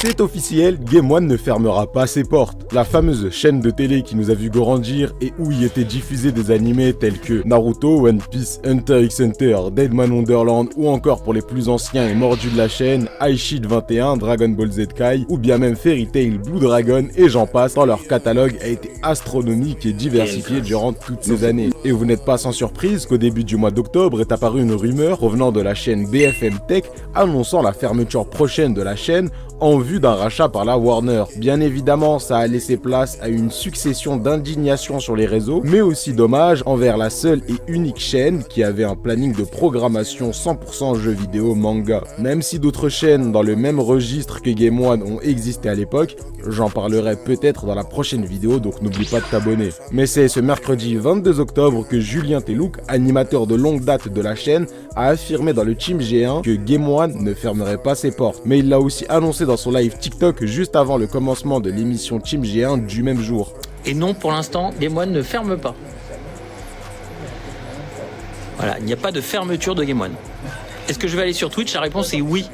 C'est officiel, Game One ne fermera pas ses portes. La fameuse chaîne de télé qui nous a vu grandir et où y étaient diffusés des animés tels que Naruto, One Piece, Hunter x Hunter, Deadman Wonderland ou encore pour les plus anciens et mordus de la chaîne, iShield 21, Dragon Ball Z Kai ou bien même Fairy Tail, Blue Dragon et j'en passe, tant leur catalogue a été astronomique et diversifié durant toutes ces années. Et vous n'êtes pas sans surprise qu'au début du mois d'octobre est apparue une rumeur provenant de la chaîne BFM Tech annonçant la fermeture prochaine de la chaîne en vue d'un rachat par la Warner. Bien évidemment, ça a laissé place à une succession d'indignations sur les réseaux, mais aussi d'hommages envers la seule et unique chaîne qui avait un planning de programmation 100% jeux vidéo manga. Même si d'autres chaînes dans le même registre que Game One ont existé à l'époque, j'en parlerai peut-être dans la prochaine vidéo, donc n'oublie pas de t'abonner. Mais c'est ce mercredi 22 octobre que Julien Telouk, animateur de longue date de la chaîne, a affirmé dans le Team G1 que Game One ne fermerait pas ses portes. Mais il l'a aussi annoncé dans son live TikTok juste avant le commencement de l'émission Team G1 du même jour. Et non, pour l'instant, Game One ne ferme pas. Voilà, il n'y a pas de fermeture de Game One. Est-ce que je vais aller sur Twitch? La réponse est oui.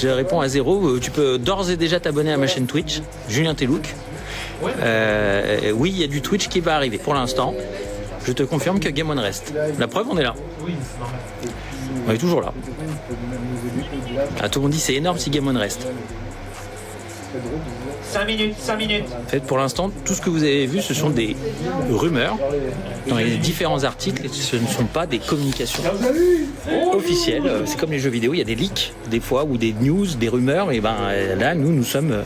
Je réponds à 0. Tu peux d'ores et déjà t'abonner à ma chaîne Twitch, Julien Telouk. Oui, il y a du Twitch qui va arriver. Pour l'instant, je te confirme que Game One reste. La preuve, on est là. On est toujours là. Ah, tout le monde dit c'est énorme si Game One reste. 5 minutes. En fait, pour l'instant, tout ce que vous avez vu, ce sont des rumeurs dans les différents articles. Ce ne sont pas des communications officielles. C'est comme les jeux vidéo, il y a des leaks, des fois, ou des news, des rumeurs. Et ben là, nous sommes...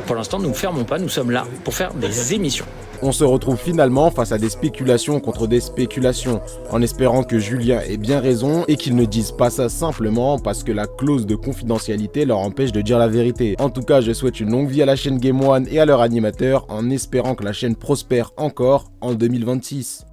Pour l'instant, nous ne fermons pas, nous sommes là pour faire des émissions. On se retrouve finalement face à des spéculations contre des spéculations, en espérant que Julien ait bien raison et qu'ils ne disent pas ça simplement parce que la clause de confidentialité leur empêche de dire la vérité. En tout cas, je souhaite une longue vie à la chaîne Game One et à leur animateur en espérant que la chaîne prospère encore en 2026.